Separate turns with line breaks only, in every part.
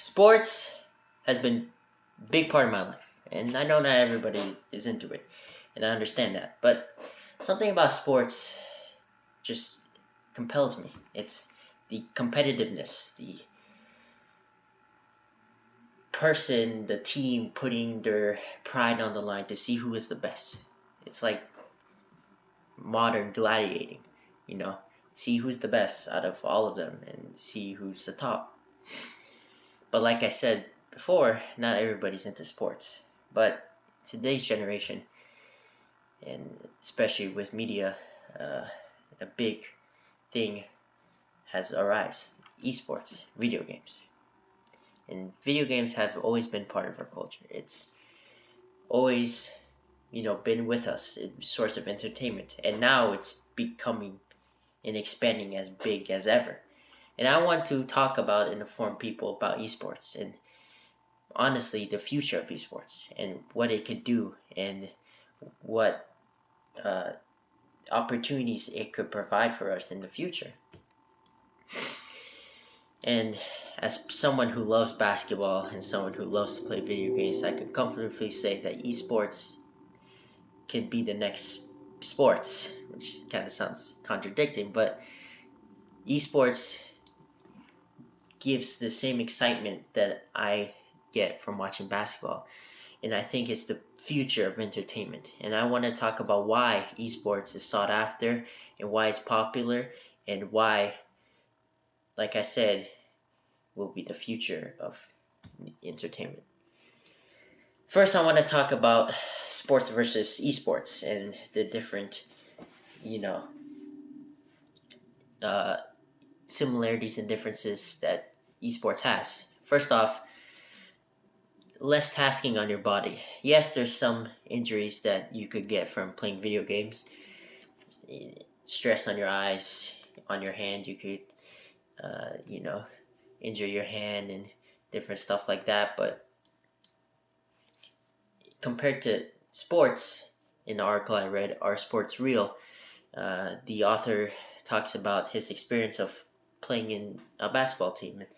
Sports has been a big part of my life, and I know not everybody is into it, and I understand that. But something about sports just compels me. It's the competitiveness, the person, the team putting their pride on the line to see who is the best. It's like modern gladiating, you know, see who's the best out of all of them and see who's the top. But like I said before, not everybody's into sports. But today's generation, and especially with media, a big thing has arisen: esports, video games. And video games have always been part of our culture. It's always, been with us, a source of entertainment. And now it's becoming and expanding as big as ever. And I want to talk about and inform people about esports and honestly the future of esports and what it could do and what uh, opportunities it could provide for us in the future. And as someone who loves basketball and someone who loves to play video games, I could comfortably say that esports can be the next sports, which kind of sounds contradicting, but esports gives the same excitement that I get from watching basketball. And I think it's the future of entertainment. And I want to talk about why esports is sought after and why it's popular and why, like I said, will be the future of entertainment. First, I want to talk about sports versus esports and the different, you know, uh, similarities and differences that esports has. First off, less tasking on your body. Yes, there's some injuries that you could get from playing video games. Stress on your eyes, on your hand, you could, injure your hand and different stuff like that. But compared to sports, in the article I read, Are Sports Real? The author talks about his experience of playing in a basketball team and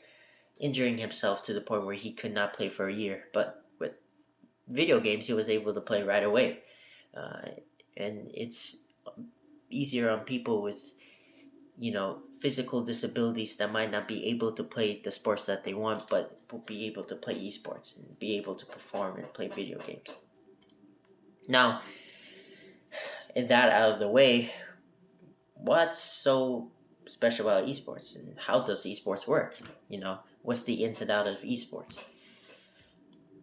injuring himself to the point where he could not play for a year. But with video games, he was able to play right away. Uh, and it's easier on people with, physical disabilities that might not be able to play the sports that they want, but will be able to play esports and be able to perform and play video games. Now, in that out of the way, what's so special about esports and how does esports work? What's the ins and out of esports?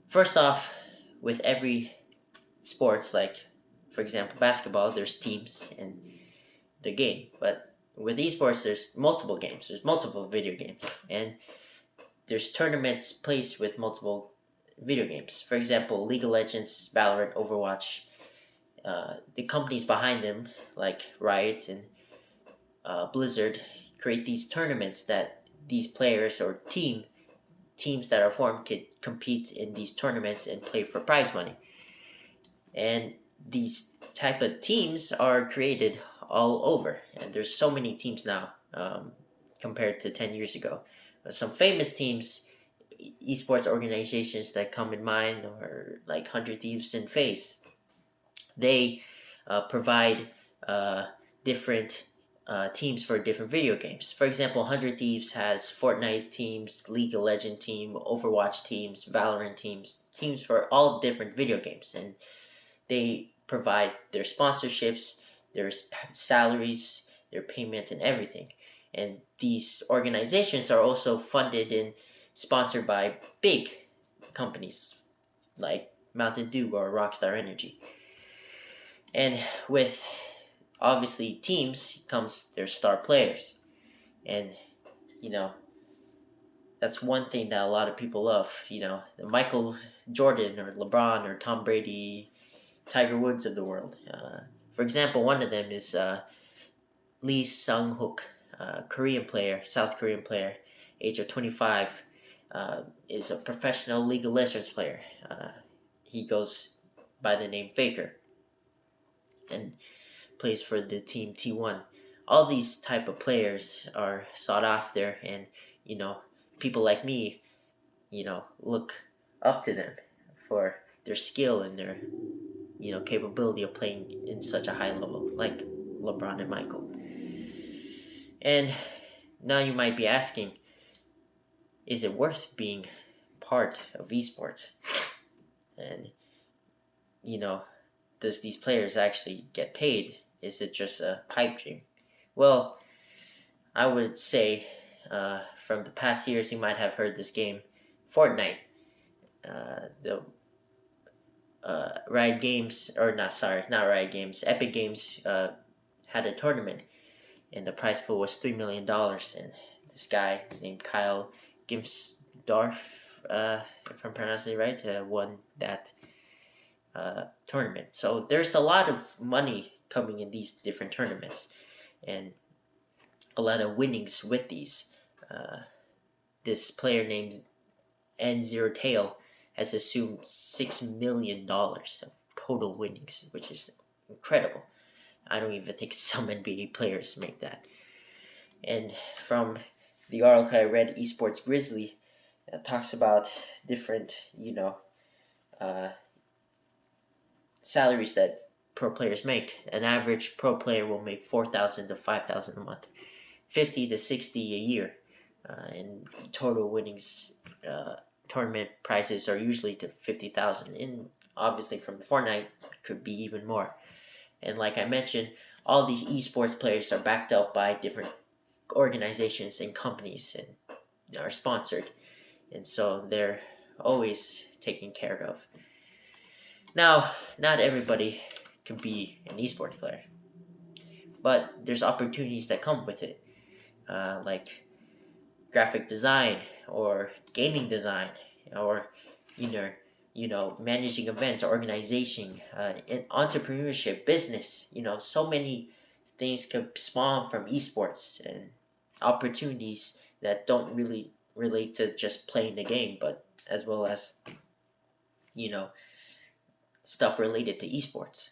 First off, with every sports, like for example basketball, there's teams in the game. But with esports, there's multiple games, there's multiple video games, and there's tournaments placed with multiple video games. For example, League of Legends, Valorant, Overwatch. The companies behind them, like Riot and Blizzard, create these tournaments that these players or teams that are formed could compete in these tournaments and play for prize money. And these type of teams are created all over, and there's so many teams now compared to 10 years ago. Some famous teams, esports organizations that come in mind are like 100 Thieves and FaZe. They provide different teams for different video games. For example, 100 Thieves has Fortnite teams, League of Legends team, Overwatch teams, Valorant teams for all different video games. And they provide their sponsorships, their salaries, their payment, and everything. And these organizations are also funded and sponsored by big companies like Mountain Dew or Rockstar Energy. And with obviously teams comes their star players. And, that's one thing that a lot of people love. Michael Jordan or LeBron or Tom Brady, Tiger Woods of the world. For example, one of them is Lee Sung-hook, Korean player, South Korean player, age of 25, is a professional League of Legends player. He goes by the name Faker and plays for the team T1. All these type of players are sought after, and people like me look up to them for their skill and their capability of playing in such a high level, like LeBron and Michael. And now you might be asking, is it worth being part of esports? And you know, does these players actually get paid? Is it just a pipe dream? Well, I would say from the past years, you might have heard this game, Fortnite. The Riot Games, or not, sorry, not Riot Games, Epic Games had a tournament, and the prize pool was $3 million. And this guy named Kyle Gimsdorf, if I'm pronouncing it right, won that tournament. So there's a lot of money coming in these different tournaments, and a lot of winnings with these. This player named N0 Tail has assumed $6 million of total winnings, which is incredible. I don't even think some NBA players make that. And from the article I read, Esports Grizzly talks about different, salaries that pro players make. An average pro player will make $4,000 to $5,000 a month, 50 to 60 a year, and total winnings. Tournament prizes are usually to 50,000, and obviously from Fortnite could be even more. And like I mentioned, all these esports players are backed up by different organizations and companies and are sponsored, and so they're always taken care of. Now, not everybody can be an esports player, but there's opportunities that come with it, like graphic design or gaming design, or managing events, organization, in entrepreneurship, business. So many things could spawn from esports, and opportunities that don't really relate to just playing the game, but as well as you know stuff related to esports,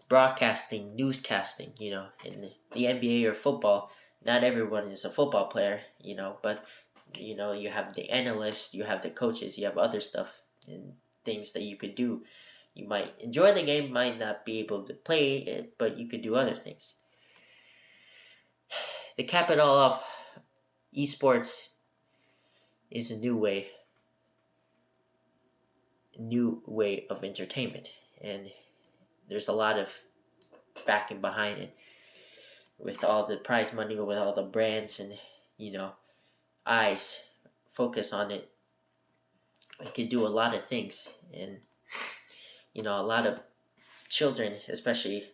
broadcasting, newscasting. In the NBA or football, not everyone is a football player, but you have the analysts, you have the coaches, you have other stuff and things that you could do. You might enjoy the game, might not be able to play it, but you could do other things. The capital of esports is a new way of entertainment, and there's a lot of backing behind it, with all the prize money, with all the brands, and eyes focus on it. It can do a lot of things, and a lot of children, especially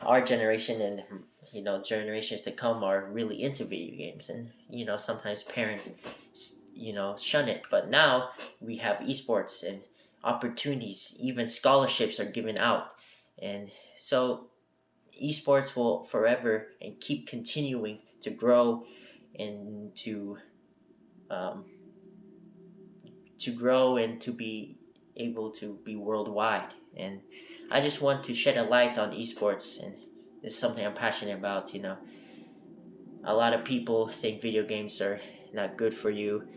our generation and generations to come, are really into video games, and sometimes parents shun it, but now we have esports and opportunities, even scholarships are given out, and so esports will forever and keep continuing to grow and to be able to be worldwide. And I just want to shed a light on esports, and it's something I'm passionate about. A lot of people think video games are not good for you,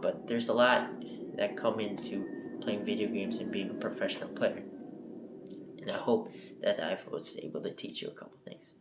but there's a lot that come into playing video games and being a professional player. And I hope that I was able to teach you a couple things.